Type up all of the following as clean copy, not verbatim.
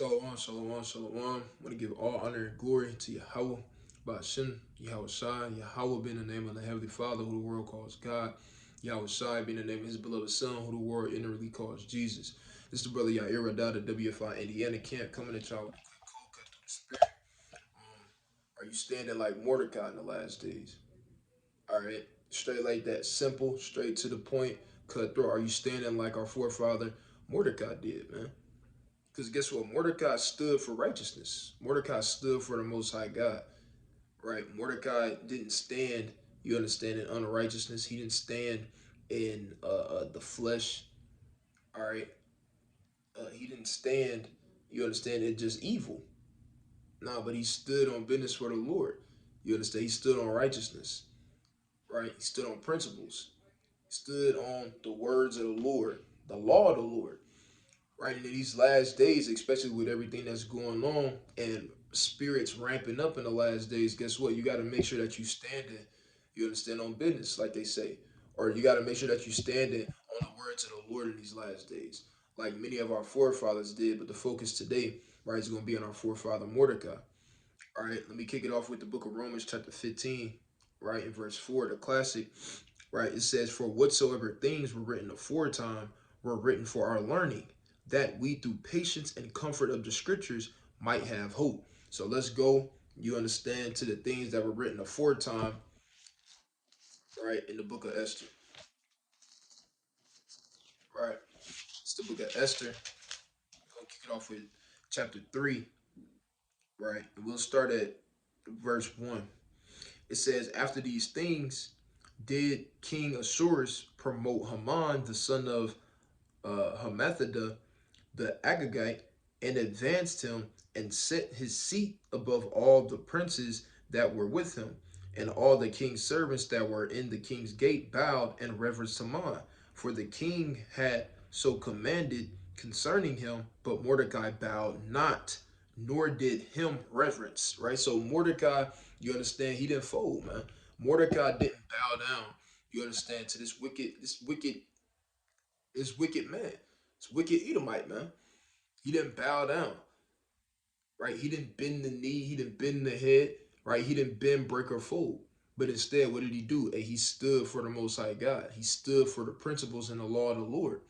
Shalom, shalom, shalom. I want to give all honor and glory to Yahweh, Ba'ashem, Yahweh Shai, Yahweh being the name of the Heavenly Father, who the world calls God, Yahweh Shai being the name of His beloved Son, who the world inwardly calls Jesus. This is the brother Yair Radad of WFI Indiana camp coming at y'all with a quick cold cut through the spirit. Are you standing like Mordecai in the last days? All right, straight like that, simple, straight to the point, cutthroat. Are you standing like our forefather Mordecai did, man? Because guess what? Mordecai stood for righteousness. Mordecai stood for the Most High God, right? Mordecai didn't stand, you understand, in unrighteousness. He didn't stand in the flesh, all right? He didn't stand, you understand, in just evil. No, but he stood on business for the Lord. You understand? He stood on righteousness, right? He stood on principles. He stood on the words of the Lord, the law of the Lord. Right in these last days, especially with everything that's going on and spirits ramping up in the last days, guess what? You got to make sure that you standing, you understand, on business, like they say, or you got to make sure that you standing on the words of the Lord in these last days, like many of our forefathers did. But the focus today, right, is going to be on our forefather Mordecai. All right, let me kick it off with the book of Romans, chapter 15, right, in verse 4, the classic, right? It says, "For whatsoever things were written aforetime were written for our learning, that we through patience and comfort of the scriptures might have hope." So let's go, you understand, to the things that were written aforetime, right, in the book of Esther, right? It's the book of Esther. We'll kick it off with chapter 3, right? And we'll start at verse 1. It says, "After these things did King Assuerus promote Haman, the son of Hammedatha, the Agagite, and advanced him and set his seat above all the princes that were with him. And all the king's servants that were in the king's gate bowed and reverenced Haman, for the king had so commanded concerning him. But Mordecai bowed not, nor did him reverence." Right? So Mordecai, you understand, he didn't fold, man. Mordecai didn't bow down. You understand, to this wicked man, this wicked Edomite, man. He didn't bow down, right? He didn't bend the knee. He didn't bend the head, right? He didn't bend, break, or fold. But instead, what did he do? He stood for the Most High God. He stood for the principles and the law of the Lord.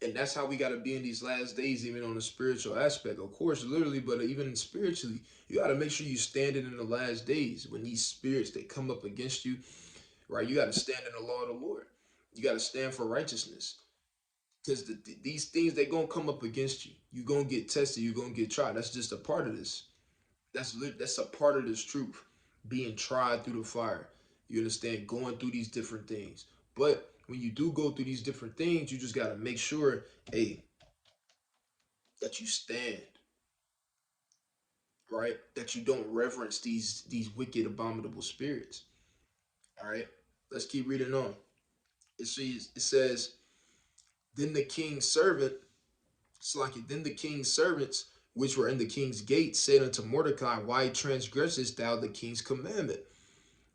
And that's how we got to be in these last days, even on the spiritual aspect. Of course, literally, but even spiritually, you got to make sure you standing in the last days when these spirits, they come up against you, right? You got to stand in the law of the Lord. You got to stand for righteousness. Because these things, they gonna come up against you. You gonna get tested. You gonna get tried. That's just a part of this. That's a part of this truth. Being tried through the fire. You understand? Going through these different things. But when you do go through these different things, you just gotta make sure, hey, that you stand, right? That you don't reverence these wicked, abominable spirits. All right. Let's keep reading on. It says, then the king's servant Slacky. Then the king's servants, which were in the king's gate, said unto Mordecai, "Why transgressest thou the king's commandment?"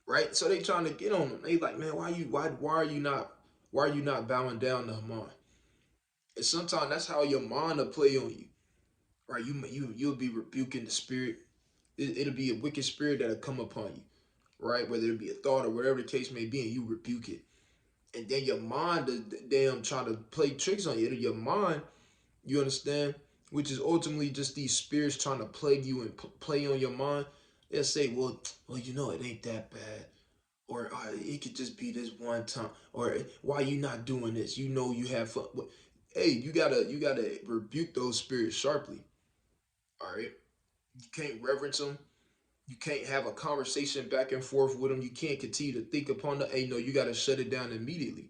Right? So they trying to get on him. They like, man, why are you not bowing down to Haman? And sometimes that's how your mind will play on you. Right? You'll be rebuking the spirit. It'll be a wicked spirit that'll come upon you. Right? Whether it be a thought or whatever the case may be, and you rebuke it. And then your mind damn try to play tricks on you. Your mind, you understand? Which is ultimately just these spirits trying to plague you and play on your mind. They'll say, well, it ain't that bad, or it could just be this one time, or why you not doing this? You know you have fun. Hey, you gotta rebuke those spirits sharply. All right, you can't reverence them. You can't have a conversation back and forth with them. You can't continue to think upon the. Hey, no, you gotta shut it down immediately.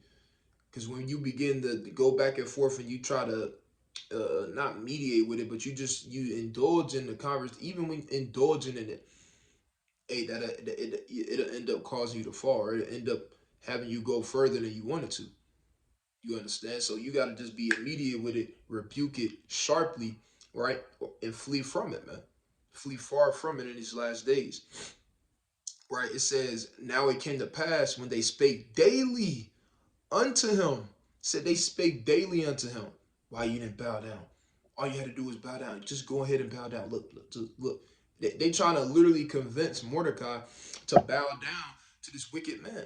Because when you begin to go back and forth and you try to not mediate with it, but you indulge in the conversation. Even when indulging in it, hey, it'll end up causing you to fall, or it'll end up having you go further than you wanted to. You understand? So you got to just be immediate with it, rebuke it sharply, right, and flee from it, man. Flee far from it in these last days, right? It says, "Now it came to pass when they spake daily unto him." Said they spake daily unto him. Why you didn't bow down? All you had to do was bow down. Just go ahead and bow down. Look. They trying to literally convince Mordecai to bow down to this wicked man.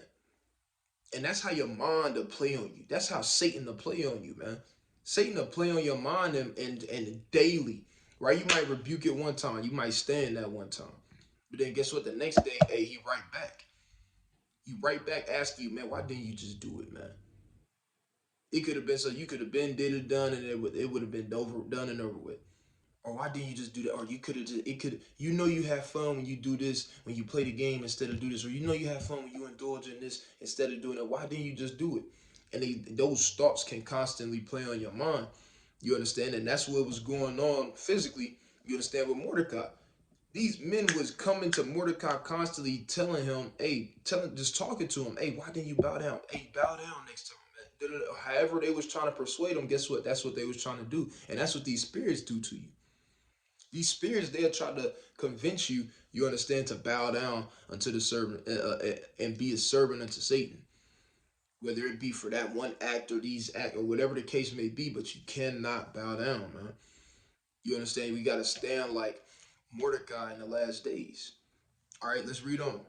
And that's how your mind will play on you. That's how Satan will play on you, man. Satan will play on your mind and daily, right? You might rebuke it one time. You might stand that one time. But then guess what? The next day, hey, he right back. He right back asking you, man, why didn't you just do it, man? It could have been so you could have been did it done and it would have been over done and over with. Or why didn't you just do that? Or you could have just it could you know you have fun when you do this, when you play the game instead of do this, or you know you have fun when you indulge in this instead of doing it. Why didn't you just do it? And those thoughts can constantly play on your mind. You understand? And that's what was going on physically. You understand with Mordecai. These men was coming to Mordecai constantly telling him, hey, just talking to him, hey, why didn't you bow down? Hey, bow down next time, man. However they was trying to persuade him, guess what? That's what they was trying to do. And that's what these spirits do to you. These spirits, they'll try to convince you, you understand, to bow down unto the servant and be a servant unto Satan. Whether it be for that one act or these act or whatever the case may be, but you cannot bow down, man. You understand? We got to stand like Mordecai in the last days. All right, let's read on.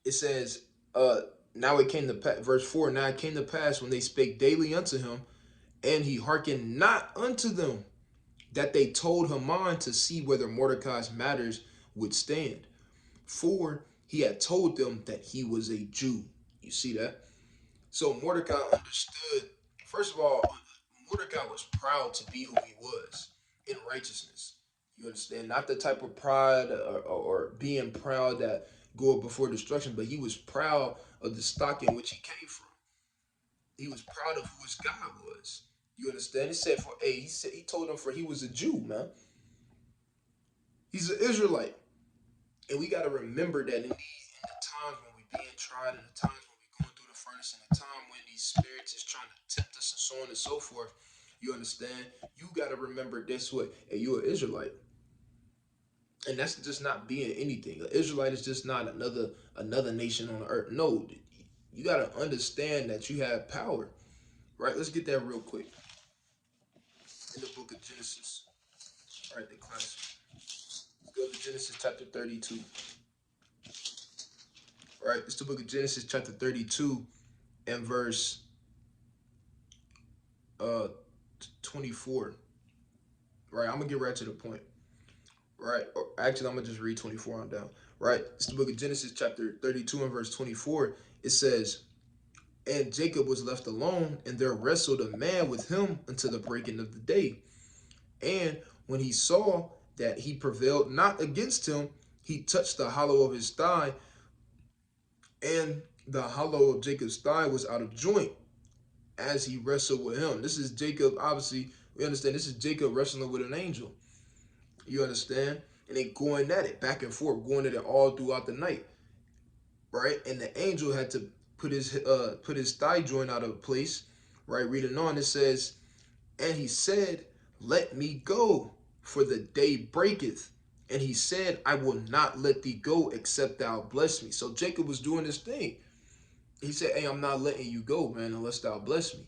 It says, now it came to verse 4. Now it came to pass when they spake daily unto him, and he hearkened not unto them, that they told Haman to see whether Mordecai's matters would stand. For he had told them that he was a Jew. You see that? So Mordecai understood, first of all, Mordecai was proud to be who he was in righteousness. You understand? Not the type of pride or being proud that go before destruction, but he was proud of the stock in which he came from. He was proud of who his God was. You understand? He said for he said he told them for he was a Jew, man. He's an Israelite. And we gotta remember that in the times when we being tried, and the times when we going through the furnace, and the time when these spirits is trying to tempt us and so on and so forth, you understand? You gotta remember this way. Hey, you an Israelite. And that's just not being anything. An Israelite is just not another nation on the earth. No, you gotta understand that you have power. Right? Let's get that real quick. In the book of Genesis. All right, the class. Let's go to Genesis chapter 32. All right, it's the book of Genesis chapter 32 and verse uh 24. Right, I'm gonna get right to the point. Right, or actually, I'm gonna just read 24 on down. Right, it's the book of Genesis chapter 32 and verse 24. It says, and Jacob was left alone, and there wrestled a man with him until the breaking of the day. And when he saw that he prevailed not against him, he touched the hollow of his thigh, and the hollow of Jacob's thigh was out of joint as he wrestled with him. This is Jacob, obviously, we understand this is Jacob wrestling with an angel. You understand? And they going at it back and forth, going at it all throughout the night. Right? And the angel had to put his thigh joint out of place. Right? Reading on, it says, and he said, let me go, for the day breaketh. And he said, I will not let thee go except thou bless me. So Jacob was doing this thing. He said, hey, I'm not letting you go, man, unless thou bless me.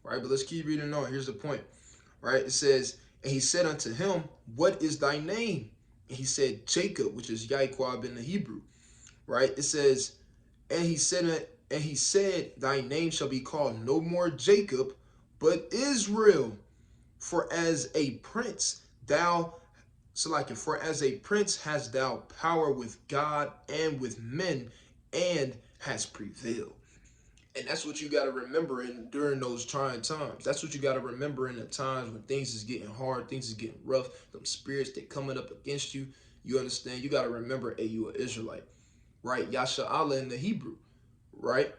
Right? But let's keep reading on. Here's the point. Right? It says, and he said unto him, what is thy name? And he said, Jacob, which is Yaquab in the Hebrew. Right? It says, and he said, thy name shall be called no more Jacob, but Israel. For as a prince thou, so like for as a prince hast thou power with God and with men, and has prevailed. And that's what you got to remember during those trying times. That's what you got to remember in the times when things is getting hard, things is getting rough, them spirits that coming up against you. You understand? You got to remember, hey, you an Israelite, right? Yasha Allah in the Hebrew, right?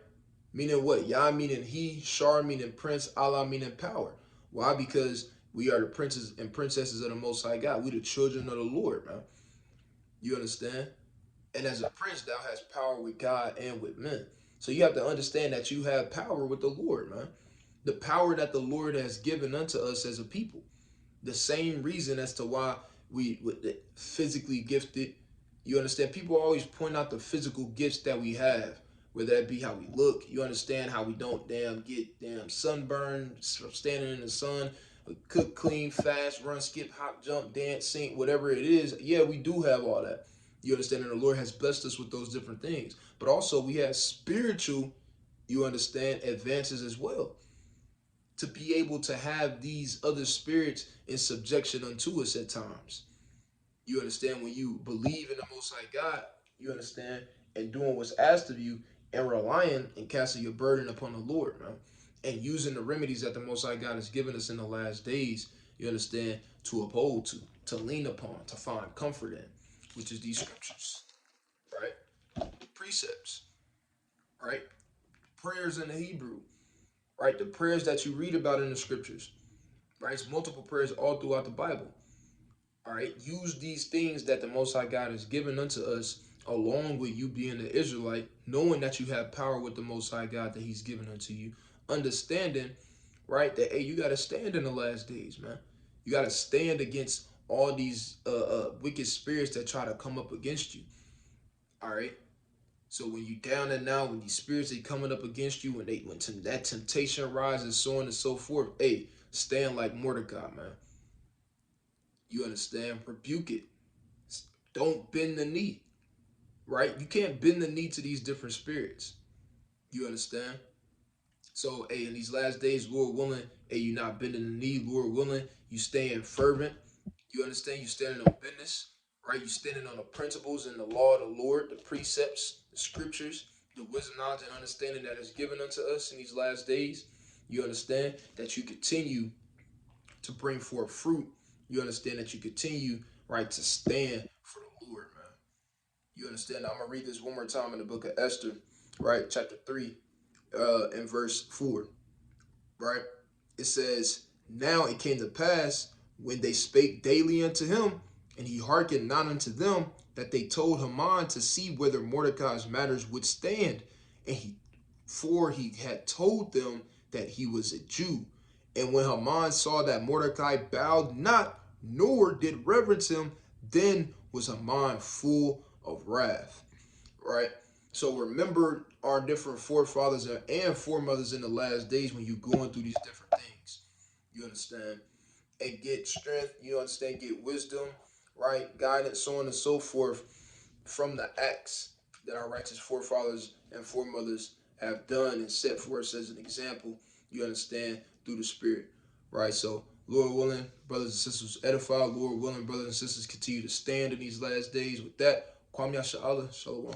Meaning what? Yah meaning he, Shar meaning prince, Allah meaning power. Why? Because we are the princes and princesses of the Most High God. We the children of the Lord, man. You understand? And as a prince, thou hast power with God and with men. So you have to understand that you have power with the Lord, man. The power that the Lord has given unto us as a people. The same reason as to why we physically gifted. You understand? People always point out the physical gifts that we have, whether that be how we look. You understand how we don't get sunburned from standing in the sun. cook, clean, fast, run, skip, hop, jump, dance, sing, whatever it is. Yeah, we do have all that. You understand? And the Lord has blessed us with those different things. But also we have spiritual, you understand, advances as well. To be able to have these other spirits in subjection unto us at times. You understand? When you believe in the Most High God, you understand, and doing what's asked of you, and relying and casting your burden upon the Lord, man, and using the remedies that the Most High God has given us in the last days, you understand, to uphold to lean upon, to find comfort in, which is these scriptures, right? Precepts, right? Prayers in the Hebrew, right? The prayers that you read about in the scriptures, right? It's multiple prayers all throughout the Bible. All right, use these things that the Most High God has given unto us, along with you being an Israelite, knowing that you have power with the Most High God that He's given unto you, understanding, right, that hey, you got to stand in the last days, man. You got to stand against all these wicked spirits that try to come up against you. All right. So when you down and out, when these spirits are coming up against you, when that temptation rises, so on and so forth, hey, stand like Mordecai, man. You understand? Rebuke it. Don't bend the knee, right? You can't bend the knee to these different spirits. You understand? So, hey, in these last days, Lord willing, hey, you not bending the knee, Lord willing, you staying fervent. You understand? You standing on business, right? You standing on the principles and the law of the Lord, the precepts, the scriptures, the wisdom, knowledge, and understanding that is given unto us in these last days. You understand that you continue to bring forth fruit. You understand that you continue, right, to stand for the Lord, man. You understand? I'm gonna read this one more time in the book of Esther, right? Chapter 3, and verse 4, right? It says, now it came to pass when they spake daily unto him, and he hearkened not unto them, that they told Haman to see whether Mordecai's matters would stand. And he had told them that he was a Jew. And when Haman saw that Mordecai bowed not, nor did reverence him, then was Haman full of wrath, right? So remember our different forefathers and foremothers in the last days when you're going through these different things. You understand? And get strength, you understand, get wisdom, right? Guidance, so on and so forth from the acts that our righteous forefathers and foremothers have done and set for us as an example, you understand, through the Spirit, right? So, Lord willing, brothers and sisters edify. Lord willing, brothers and sisters continue to stand in these last days. With that, Kwame Yasha Allah, Shalom.